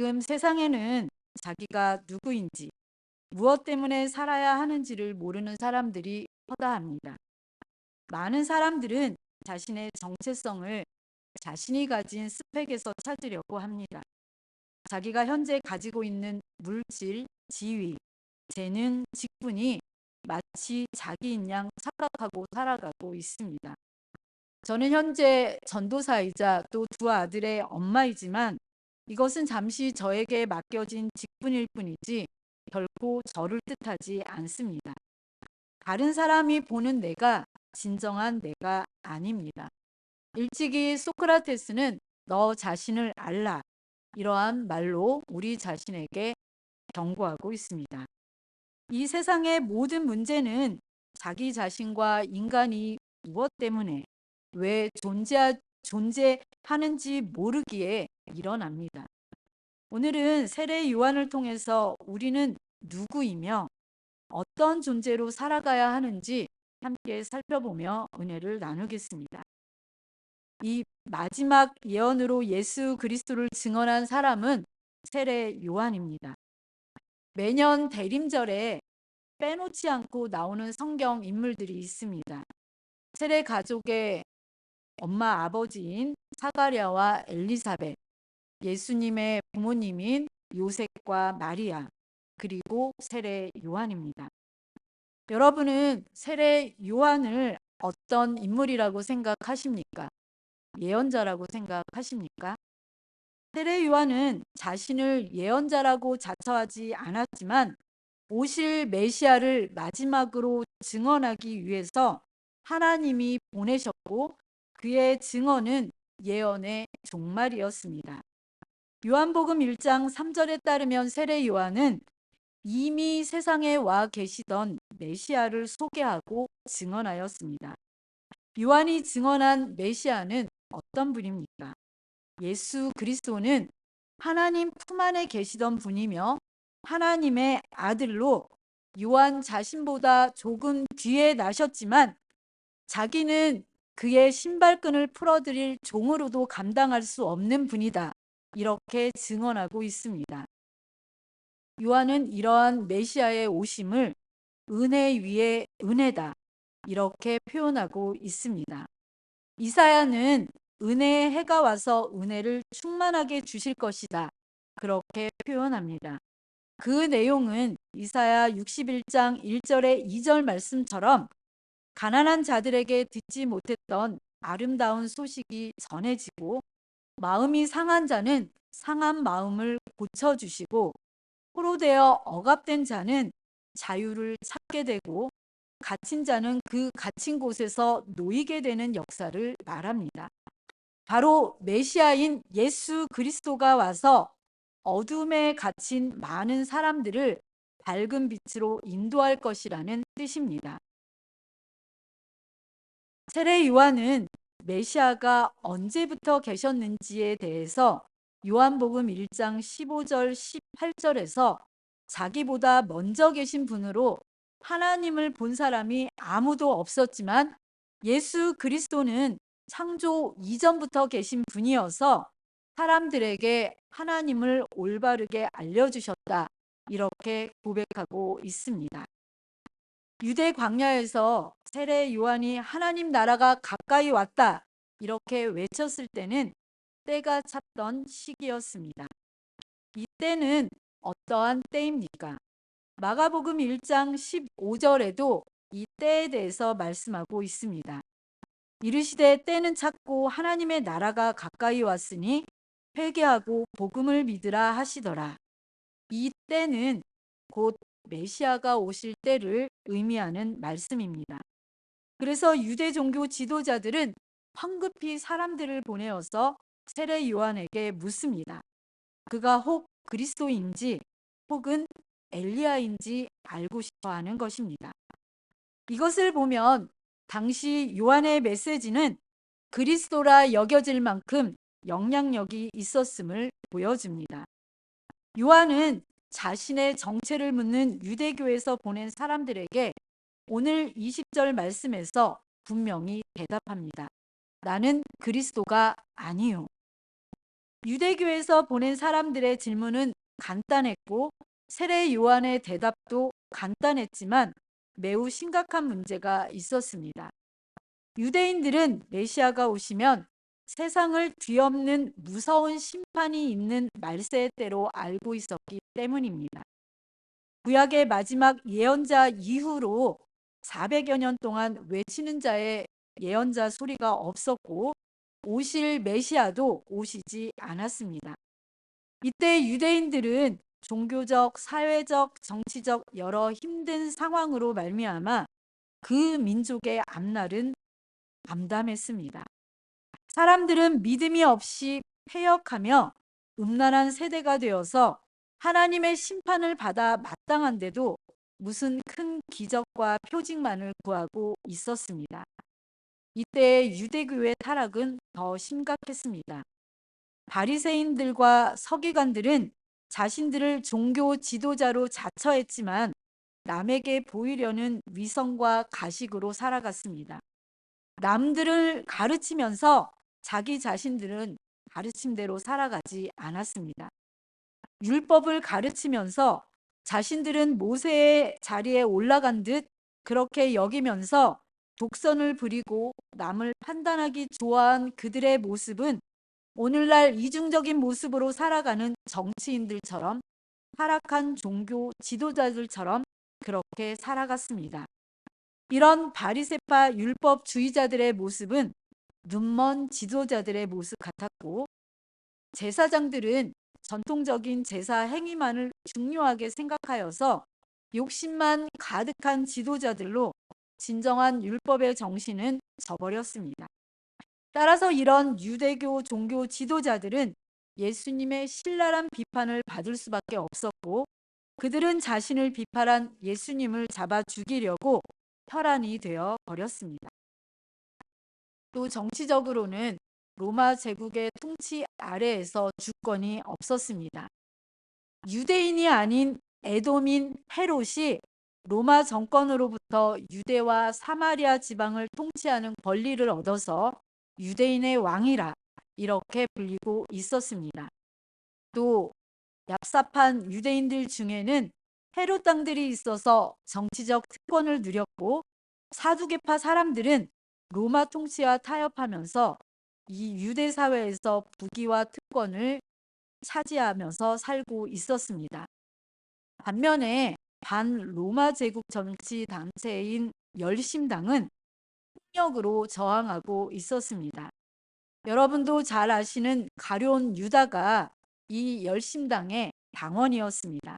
지금 세상에는 자기가 누구인지, 무엇 때문에 살아야 하는지를 모르는 사람들이 허다합니다. 많은 사람들은 자신의 정체성을 자신이 가진 스펙에서 찾으려고 합니다. 자기가 현재 가지고 있는 물질, 지위, 재능, 직분이 마치 자기인 양 착각하고 살아가고 있습니다. 저는 현재 전도사이자 또 두 아들의 엄마이지만 이것은 잠시 저에게 맡겨진 직분일 뿐이지 결코 저를 뜻하지 않습니다. 다른 사람이 보는 내가 진정한 내가 아닙니다. 일찍이 소크라테스는 너 자신을 알라 이러한 말로 우리 자신에게 경고하고 있습니다. 이 세상의 모든 문제는 자기 자신과 인간이 무엇 때문에 왜 존재하는지 모르기에 일어납니다. 오늘은 세례 요한을 통해서 우리는 누구이며 어떤 존재로 살아가야 하는지 함께 살펴보며 은혜를 나누겠습니다. 이 마지막 예언으로 예수 그리스도를 증언한 사람은 세례 요한입니다. 매년 대림절에 빼놓지 않고 나오는 성경 인물들이 있습니다. 세례 가족의 엄마 아버지인 사가랴와 엘리사벳, 예수님의 부모님인 요셉과 마리아, 그리고 세례 요한입니다. 여러분은 세례 요한을 어떤 인물이라고 생각하십니까? 예언자라고 생각하십니까? 세례 요한은 자신을 예언자라고 자처하지 않았지만 오실 메시아를 마지막으로 증언하기 위해서 하나님이 보내셨고 그의 증언은 예언의 종말이었습니다. 요한복음 1장 3절에 따르면 세례 요한은 이미 세상에 와 계시던 메시아를 소개하고 증언하였습니다. 요한이 증언한 메시아는 어떤 분입니까? 예수 그리스도는 하나님 품 안에 계시던 분이며 하나님의 아들로 요한 자신보다 조금 뒤에 나셨지만 자기는 그의 신발끈을 풀어드릴 종으로도 감당할 수 없는 분이다. 이렇게 증언하고 있습니다. 요한은 이러한 메시아의 오심을 은혜 위에 은혜다. 이렇게 표현하고 있습니다. 이사야는 은혜의 해가 와서 은혜를 충만하게 주실 것이다. 그렇게 표현합니다. 그 내용은 이사야 61장 1절의 2절 말씀처럼 가난한 자들에게 듣지 못했던 아름다운 소식이 전해지고 마음이 상한 자는 상한 마음을 고쳐주시고 포로되어 억압된 자는 자유를 찾게 되고 갇힌 자는 그 갇힌 곳에서 놓이게 되는 역사를 말합니다. 바로 메시아인 예수 그리스도가 와서 어둠에 갇힌 많은 사람들을 밝은 빛으로 인도할 것이라는 뜻입니다. 세례 요한은 메시아가 언제부터 계셨는지에 대해서 요한복음 1장 15절 18절에서 자기보다 먼저 계신 분으로 하나님을 본 사람이 아무도 없었지만 예수 그리스도는 창조 이전부터 계신 분이어서 사람들에게 하나님을 올바르게 알려주셨다. 이렇게 고백하고 있습니다. 유대 광야에서 세례 요한이 하나님 나라가 가까이 왔다. 이렇게 외쳤을 때는 때가 찼던 시기였습니다. 이때는 어떠한 때입니까? 마가복음 1장 15절에도 이 때에 대해서 말씀하고 있습니다. 이르시되 때는 찼고 하나님의 나라가 가까이 왔으니 회개하고 복음을 믿으라 하시더라. 이 때는 곧 메시아가 오실 때를 의미하는 말씀입니다. 그래서 유대 종교 지도자들은 황급히 사람들을 보내어서 세례 요한에게 묻습니다. 그가 혹 그리스도인지 혹은 엘리야인지 알고 싶어 하는 것입니다. 이것을 보면 당시 요한의 메시지는 그리스도라 여겨질 만큼 영향력이 있었음을 보여줍니다. 요한은 자신의 정체를 묻는 유대교에서 보낸 사람들에게 오늘 20절 말씀에서 분명히 대답합니다. 나는 그리스도가 아니요. 유대교에서 보낸 사람들의 질문은 간단했고 세례 요한의 대답도 간단했지만 매우 심각한 문제가 있었습니다. 유대인들은 메시아가 오시면 세상을 뒤엎는 무서운 심판이 있는 말세의 때로 알고 있었기 때문입니다. 구약의 마지막 예언자 이후로 400여 년 동안 외치는 자의 예언자 소리가 없었고 오실 메시아도 오시지 않았습니다. 이때 유대인들은 종교적, 사회적, 정치적 여러 힘든 상황으로 말미암아 그 민족의 앞날은 암담했습니다. 사람들은 믿음이 없이 패역하며 음란한 세대가 되어서 하나님의 심판을 받아 마땅한데도 무슨 큰 기적과 표징만을 구하고 있었습니다. 이때 유대교의 타락은 더 심각했습니다. 바리새인들과 서기관들은 자신들을 종교 지도자로 자처했지만 남에게 보이려는 위선과 가식으로 살아갔습니다. 남들을 가르치면서 자기 자신들은 가르침대로 살아가지 않았습니다. 율법을 가르치면서 자신들은 모세의 자리에 올라간 듯 그렇게 여기면서 독선을 부리고 남을 판단하기 좋아한 그들의 모습은 오늘날 이중적인 모습으로 살아가는 정치인들처럼 타락한 종교 지도자들처럼 그렇게 살아갔습니다. 이런 바리새파 율법주의자들의 모습은 눈먼 지도자들의 모습 같았고 제사장들은 전통적인 제사 행위만을 중요하게 생각하여서 욕심만 가득한 지도자들로 진정한 율법의 정신은 저버렸습니다. 따라서 이런 유대교 종교 지도자들은 예수님의 신랄한 비판을 받을 수밖에 없었고 그들은 자신을 비판한 예수님을 잡아 죽이려고 혈안이 되어 버렸습니다. 또 정치적으로는 로마 제국의 통치 아래에서 주권이 없었습니다. 유대인이 아닌 에돔인 헤롯이 로마 정권으로부터 유대와 사마리아 지방을 통치하는 권리를 얻어서 유대인의 왕이라 이렇게 불리고 있었습니다. 또 얍삽한 유대인들 중에는 헤롯 당들이 있어서 정치적 특권을 누렸고 사두개파 사람들은 로마 통치와 타협하면서 이 유대 사회에서 부귀와 특권을 차지하면서 살고 있었습니다. 반면에 반 로마 제국 정치 단체인 열심당은 폭력으로 저항하고 있었습니다. 여러분도 잘 아시는 가룟 유다가 이 열심당의 당원이었습니다.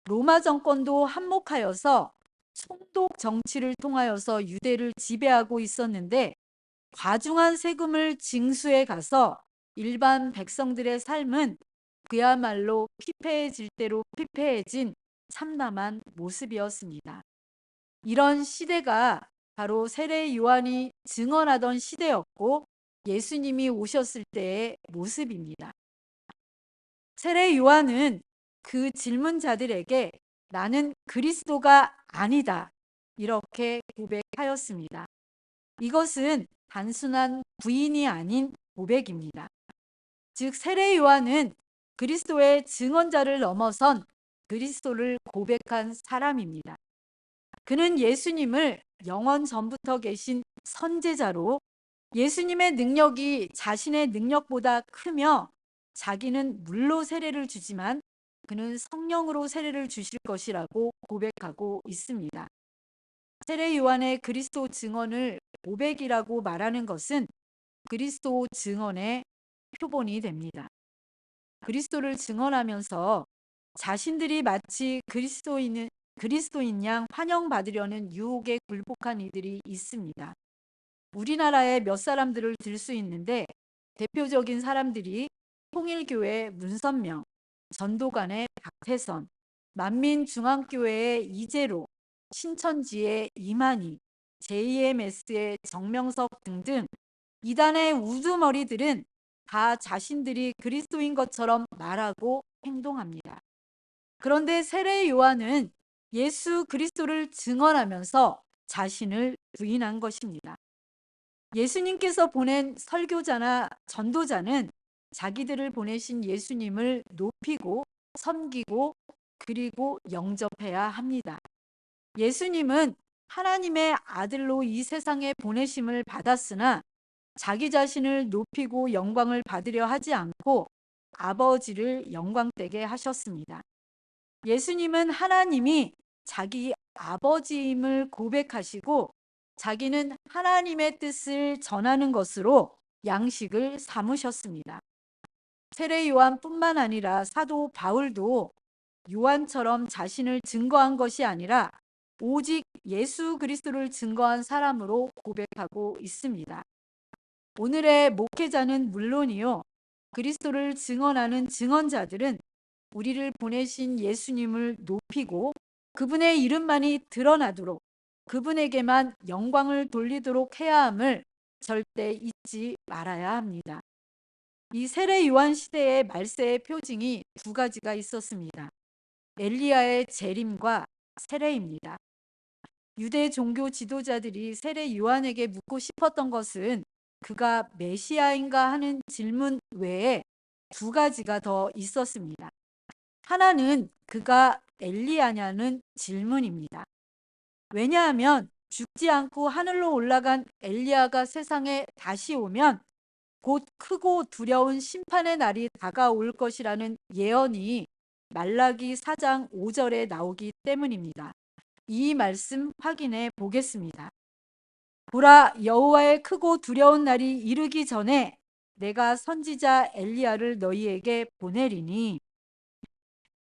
로마 정권도 한몫하여서 총독 정치를 통하여서 유대를 지배하고 있었는데 과중한 세금을 징수해 가서 일반 백성들의 삶은 그야말로 피폐해질 대로 피폐해진 참담한 모습이었습니다. 이런 시대가 바로 세례 요한이 증언하던 시대였고 예수님이 오셨을 때의 모습입니다. 세례 요한은 그 질문자들에게 나는 그리스도가 아니다 이렇게 고백하였습니다. 이것은 단순한 부인이 아닌 고백입니다. 즉 세례 요한은 그리스도의 증언자를 넘어선 그리스도를 고백한 사람입니다. 그는 예수님을 영원 전부터 계신 선제자로 예수님의 능력이 자신의 능력보다 크며 자기는 물로 세례를 주지만 그는 성령으로 세례를 주실 것이라고 고백하고 있습니다. 세례 요한의 그리스도 증언을 고백이라고 말하는 것은 그리스도 증언의 표본이 됩니다. 그리스도를 증언하면서 자신들이 마치 그리스도인 양 환영받으려는 유혹에 굴복한 이들이 있습니다. 우리나라에 몇 사람들을 들 수 있는데 대표적인 사람들이 통일교회 문선명, 전도관의 박태선, 만민중앙교회의 이재로, 신천지의 이만희, JMS의 정명석 등등 이단의 우두머리들은 다 자신들이 그리스도인 것처럼 말하고 행동합니다. 그런데 세례 요한은 예수 그리스도를 증언하면서 자신을 부인한 것입니다. 예수님께서 보낸 설교자나 전도자는 자기들을 보내신 예수님을 높이고 섬기고 그리고 영접해야 합니다. 예수님은 하나님의 아들로 이 세상에 보내심을 받았으나 자기 자신을 높이고 영광을 받으려 하지 않고 아버지를 영광되게 하셨습니다. 예수님은 하나님이 자기 아버지임을 고백하시고 자기는 하나님의 뜻을 전하는 것으로 양식을 삼으셨습니다. 세례 요한뿐만 아니라 사도 바울도 요한처럼 자신을 증거한 것이 아니라 오직 예수 그리스도를 증거한 사람으로 고백하고 있습니다. 오늘의 목회자는 물론이요, 그리스도를 증언하는 증언자들은 우리를 보내신 예수님을 높이고 그분의 이름만이 드러나도록 그분에게만 영광을 돌리도록 해야 함을 절대 잊지 말아야 합니다. 이 세례 요한 시대의 말세의 표징이 두 가지가 있었습니다. 엘리야의 재림과 세례입니다. 유대 종교 지도자들이 세례 요한에게 묻고 싶었던 것은 그가 메시아인가 하는 질문 외에 두 가지가 더 있었습니다. 하나는 그가 엘리야냐는 질문입니다. 왜냐하면 죽지 않고 하늘로 올라간 엘리야가 세상에 다시 오면 곧 크고 두려운 심판의 날이 다가올 것이라는 예언이 말라기 4장 5절에 나오기 때문입니다. 이 말씀 확인해 보겠습니다. 보라, 여호와의 크고 두려운 날이 이르기 전에 내가 선지자 엘리야를 너희에게 보내리니.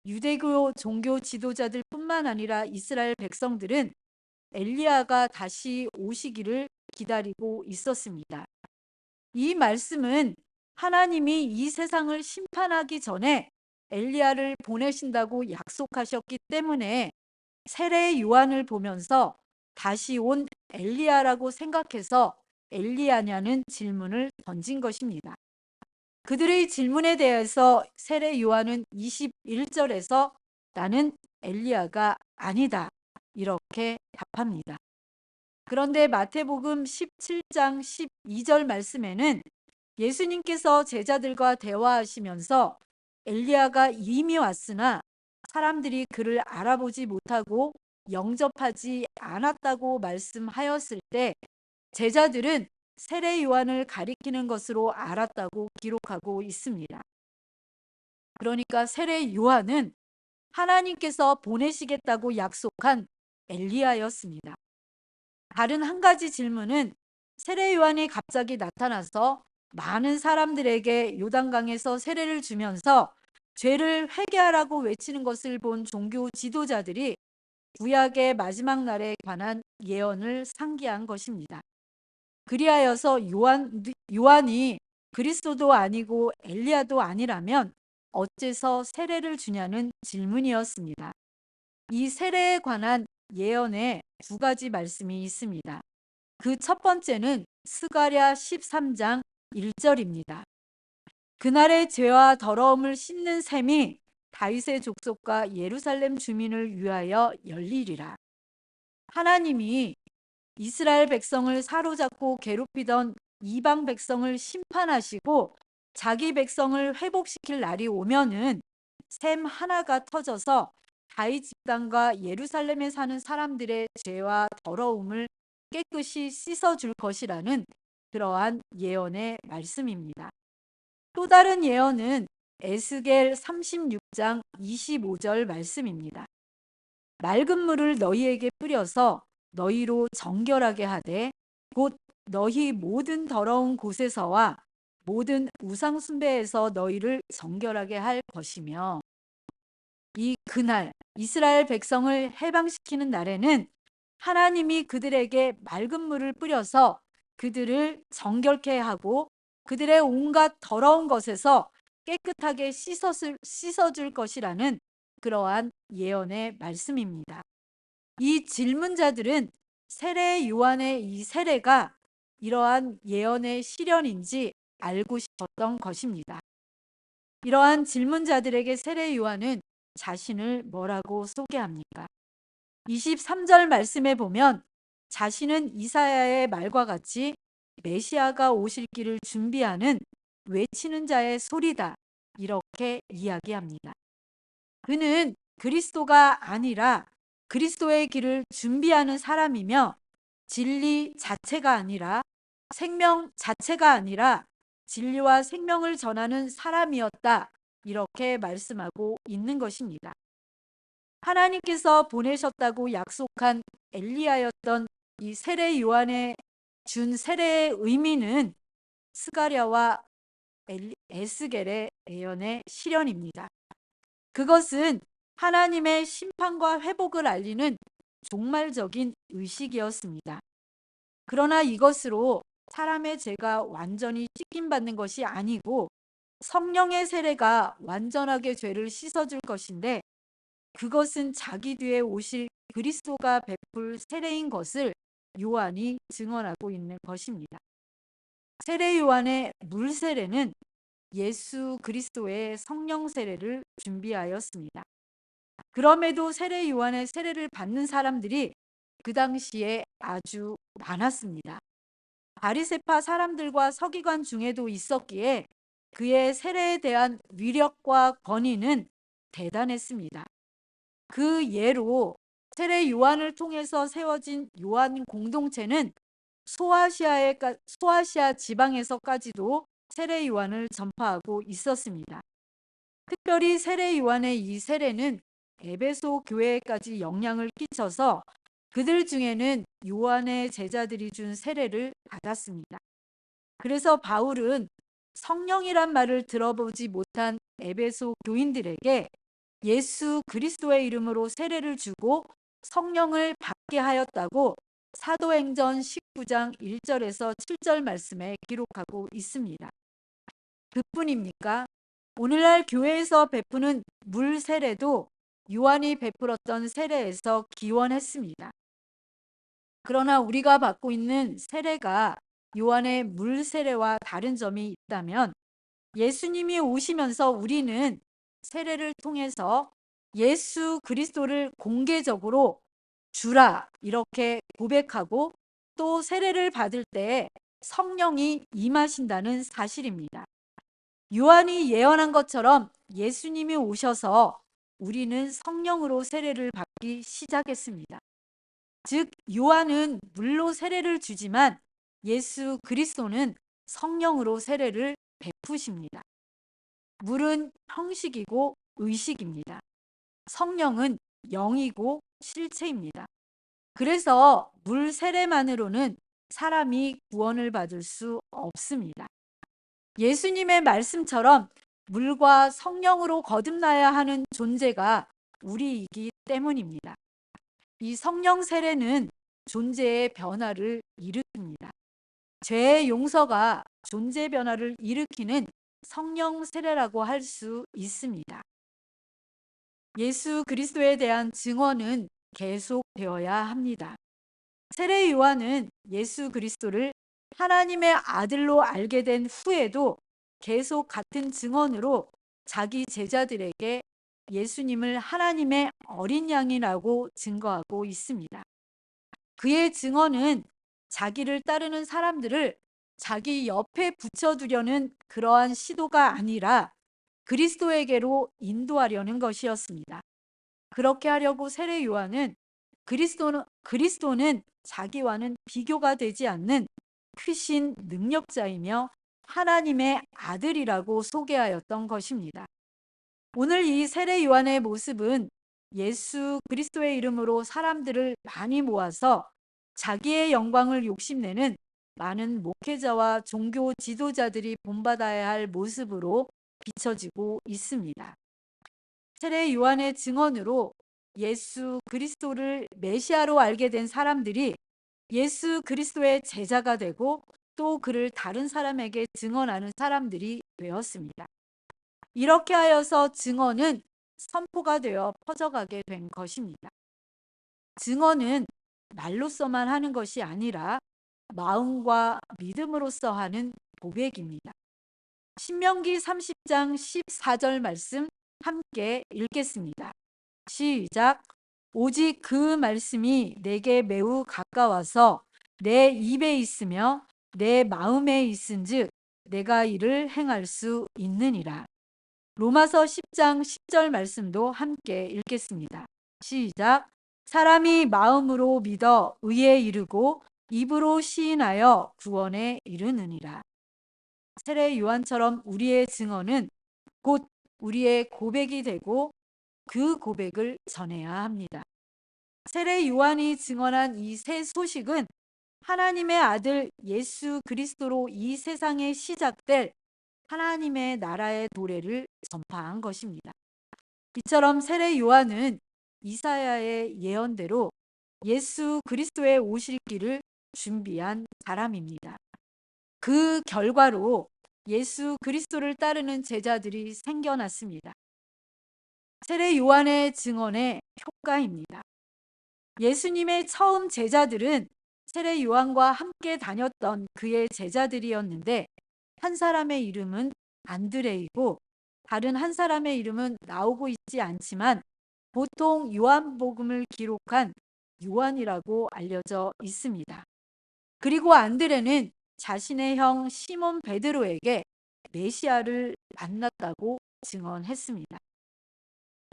유대교 종교 지도자들뿐만 아니라 이스라엘 백성들은 엘리야가 다시 오시기를 기다리고 있었습니다. 이 말씀은 하나님이 이 세상을 심판하기 전에 엘리야를 보내신다고 약속하셨기 때문에 세례 요한을 보면서 다시 온 엘리야라고 생각해서 엘리야냐는 질문을 던진 것입니다. 그들의 질문에 대해서 세례 요한은 21절에서 나는 엘리야가 아니다 이렇게 답합니다. 그런데 마태복음 17장 12절 말씀에는 예수님께서 제자들과 대화하시면서 엘리야가 이미 왔으나 사람들이 그를 알아보지 못하고 영접하지 않았다고 말씀하였을 때 제자들은 세례 요한을 가리키는 것으로 알았다고 기록하고 있습니다. 그러니까 세례 요한은 하나님께서 보내시겠다고 약속한 엘리야였습니다. 다른 한 가지 질문은 세례 요한이 갑자기 나타나서 많은 사람들에게 요단강에서 세례를 주면서 죄를 회개하라고 외치는 것을 본 종교 지도자들이 구약의 마지막 날에 관한 예언을 상기한 것입니다. 그리하여서 요한이 그리스도도 아니고 엘리야도 아니라면 어째서 세례를 주냐는 질문이었습니다. 이 세례에 관한 예언에 두 가지 말씀이 있습니다. 그 첫 번째는 스가랴 13장 1절입니다. 그날의 죄와 더러움을 씻는 셈이 다윗의 족속과 예루살렘 주민을 위하여 열리리라. 하나님이 이스라엘 백성을 사로잡고 괴롭히던 이방 백성을 심판하시고 자기 백성을 회복시킬 날이 오면은 샘 하나가 터져서 다윗 집단과 예루살렘에 사는 사람들의 죄와 더러움을 깨끗이 씻어줄 것이라는 그러한 예언의 말씀입니다. 또 다른 예언은 에스겔 36장 25절 말씀입니다. 맑은 물을 너희에게 뿌려서 너희로 정결하게 하되 곧 너희 모든 더러운 곳에서와 모든 우상 숭배에서 너희를 정결하게 할 것이며, 이 그날 이스라엘 백성을 해방시키는 날에는 하나님이 그들에게 맑은 물을 뿌려서 그들을 정결케 하고 그들의 온갖 더러운 것에서 깨끗하게 씻어줄 것이라는 그러한 예언의 말씀입니다. 이 질문자들은 세례 요한의 이 세례가 이러한 예언의 실현인지 알고 싶었던 것입니다. 이러한 질문자들에게 세례 요한은 자신을 뭐라고 소개합니까? 23절 말씀에 보면 자신은 이사야의 말과 같이 메시아가 오실 길을 준비하는 외치는 자의 소리다. 이렇게 이야기합니다. 그는 그리스도가 아니라 그리스도의 길을 준비하는 사람이며 진리 자체가 아니라 생명 자체가 아니라 진리와 생명을 전하는 사람이었다. 이렇게 말씀하고 있는 것입니다. 하나님께서 보내셨다고 약속한 엘리야였던 이 세례 요한의 준 세례의 의미는 스가랴와 에스겔의 예언의 실현입니다. 그것은 하나님의 심판과 회복을 알리는 종말적인 의식이었습니다. 그러나 이것으로 사람의 죄가 완전히 씻김받는 것이 아니고 성령의 세례가 완전하게 죄를 씻어줄 것인데, 그것은 자기 뒤에 오실 그리스도가 베풀 세례인 것을 요한이 증언하고 있는 것입니다. 세례 요한의 물 세례는 예수 그리스도의 성령 세례를 준비하였습니다. 그럼에도 세례 요한의 세례를 받는 사람들이 그 당시에 아주 많았습니다. 바리새파 사람들과 서기관 중에도 있었기에 그의 세례에 대한 위력과 권위는 대단했습니다. 그 예로 세례 요한을 통해서 세워진 요한 공동체는 소아시아 지방에서까지도 세례 요한을 전파하고 있었습니다. 특별히 세례 요한의 이 세례는 에베소 교회에까지 영향을 끼쳐서 그들 중에는 요한의 제자들이 준 세례를 받았습니다. 그래서 바울은 성령이란 말을 들어보지 못한 에베소 교인들에게 예수 그리스도의 이름으로 세례를 주고 성령을 받게 하였다고 사도행전 19장 1절에서 7절 말씀에 기록하고 있습니다. 그뿐입니까? 오늘날 교회에서 베푸는 물 세례도 요한이 베풀었던 세례에서 기원했습니다. 그러나 우리가 받고 있는 세례가 요한의 물 세례와 다른 점이 있다면, 예수님이 오시면서 우리는 세례를 통해서 예수 그리스도를 공개적으로 주라 이렇게 고백하고 또 세례를 받을 때 성령이 임하신다는 사실입니다. 요한이 예언한 것처럼 예수님이 오셔서 우리는 성령으로 세례를 받기 시작했습니다. 즉 요한은 물로 세례를 주지만 예수 그리스도는 성령으로 세례를 베푸십니다. 물은 형식이고 의식입니다. 성령은 영이고 실체입니다. 그래서 물 세례만으로는 사람이 구원을 받을 수 없습니다. 예수님의 말씀처럼 물과 성령으로 거듭나야 하는 존재가 우리이기 때문입니다. 이 성령 세례는 존재의 변화를 일으킵니다. 죄의 용서가 존재 변화를 일으키는 성령 세례라고 할 수 있습니다. 예수 그리스도에 대한 증언은 계속되어야 합니다. 세례 요한은 예수 그리스도를 하나님의 아들로 알게 된 후에도 계속 같은 증언으로 자기 제자들에게 예수님을 하나님의 어린 양이라고 증거하고 있습니다. 그의 증언은 자기를 따르는 사람들을 자기 옆에 붙여두려는 그러한 시도가 아니라 그리스도에게로 인도하려는 것이었습니다. 그렇게 하려고 세례 요한은 그리스도는 자기와는 비교가 되지 않는 크신 능력자이며 하나님의 아들이라고 소개하였던 것입니다. 오늘 이 세례 요한의 모습은 예수 그리스도의 이름으로 사람들을 많이 모아서 자기의 영광을 욕심내는 많은 목회자와 종교 지도자들이 본받아야 할 모습으로 비춰지고 있습니다. 세례 요한의 증언으로 예수 그리스도를 메시아로 알게 된 사람들이 예수 그리스도의 제자가 되고 또 그를 다른 사람에게 증언하는 사람들이 되었습니다. 이렇게 하여서 증언은 선포가 되어 퍼져가게 된 것입니다. 증언은 말로서만 하는 것이 아니라 마음과 믿음으로써 하는 고백입니다. 신명기 30장 14절 말씀 함께 읽겠습니다. 시작. 오직 그 말씀이 내게 매우 가까워서 내 입에 있으며 내 마음에 있은즉 내가 이를 행할 수 있느니라. 로마서 10장 10절 말씀도 함께 읽겠습니다. 시작. 사람이 마음으로 믿어 의에 이르고 입으로 시인하여 구원에 이르느니라. 세례 요한처럼 우리의 증언은 곧 우리의 고백이 되고 그 고백을 전해야 합니다. 세례 요한이 증언한 이 새 소식은 하나님의 아들 예수 그리스도로 이 세상에 시작될 하나님의 나라의 도래를 전파한 것입니다. 이처럼 세례 요한은 이사야의 예언대로 예수 그리스도의 오실 길을 준비한 사람입니다. 그 결과로 예수 그리스도를 따르는 제자들이 생겨났습니다. 세례 요한의 증언의 효과입니다. 예수님의 처음 제자들은 세례 요한과 함께 다녔던 그의 제자들이었는데 한 사람의 이름은 안드레이고 다른 한 사람의 이름은 나오고 있지 않지만 보통 요한복음을 기록한 요한이라고 알려져 있습니다. 그리고 안드레는 자신의 형 시몬 베드로에게 메시아를 만났다고 증언했습니다.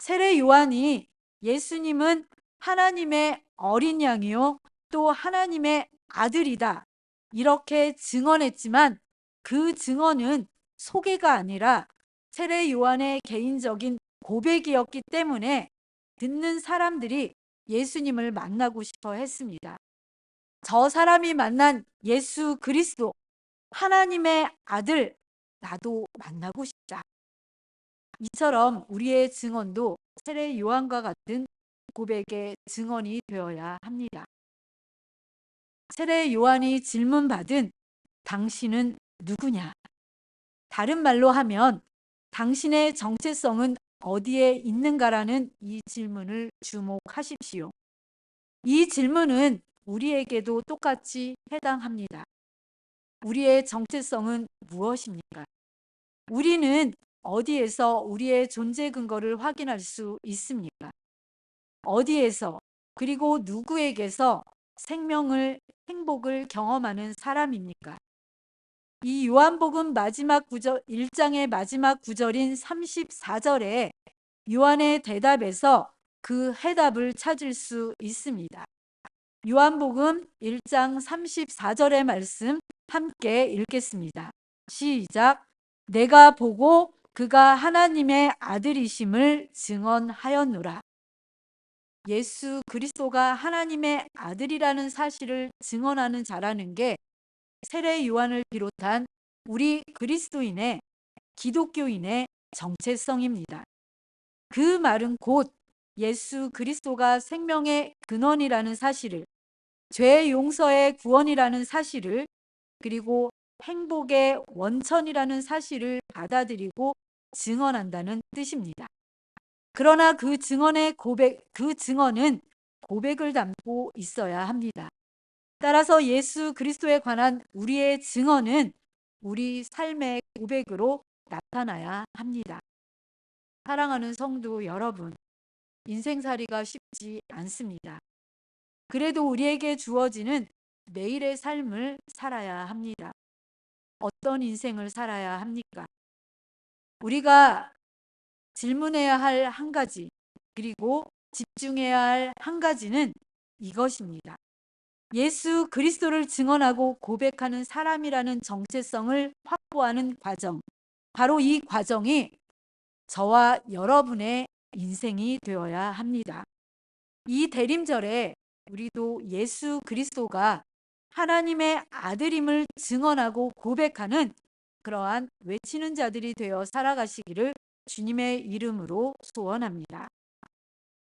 세례 요한이 예수님은 하나님의 어린 양이요 또 하나님의 아들이다 이렇게 증언했지만 그 증언은 소개가 아니라 세례 요한의 개인적인 고백이었기 때문에 듣는 사람들이 예수님을 만나고 싶어 했습니다. 저 사람이 만난 예수 그리스도 하나님의 아들 나도 만나고 싶다. 이처럼 우리의 증언도 세례 요한과 같은 고백의 증언이 되어야 합니다. 세례 요한이 질문받은 당신은 누구냐? 다른 말로 하면 당신의 정체성은 어디에 있는가라는 이 질문을 주목하십시오. 이 질문은 우리에게도 똑같이 해당합니다. 우리의 정체성은 무엇입니까? 우리는 어디에서 우리의 존재 근거를 확인할 수 있습니까? 어디에서 그리고 누구에게서 생명을, 행복을 경험하는 사람입니까? 이 요한복음 마지막 구절 1장의 마지막 구절인 34절에 요한의 대답에서 그 해답을 찾을 수 있습니다. 요한복음 1장 34절의 말씀 함께 읽겠습니다. 시작. 내가 보고 그가 하나님의 아들이심을 증언하였노라. 예수 그리스도가 하나님의 아들이라는 사실을 증언하는 자라는 게 세례 요한을 비롯한 우리 그리스도인의 기독교인의 정체성입니다. 그 말은 곧 예수 그리스도가 생명의 근원이라는 사실을, 죄 용서의 구원이라는 사실을, 그리고 행복의 원천이라는 사실을 받아들이고 증언한다는 뜻입니다. 그러나 그 증언은 고백을 담고 있어야 합니다. 따라서 예수 그리스도에 관한 우리의 증언은 우리 삶의 고백으로 나타나야 합니다. 사랑하는 성도 여러분, 인생살이가 쉽지 않습니다. 그래도 우리에게 주어지는 매일의 삶을 살아야 합니다. 어떤 인생을 살아야 합니까? 우리가 질문해야 할 한 가지, 그리고 집중해야 할 한 가지는 이것입니다. 예수 그리스도를 증언하고 고백하는 사람이라는 정체성을 확보하는 과정, 바로 이 과정이 저와 여러분의 인생이 되어야 합니다. 이 대림절에 우리도 예수 그리스도가 하나님의 아들임을 증언하고 고백하는 그러한 외치는 자들이 되어 살아가시기를 주님의 이름으로 소원합니다.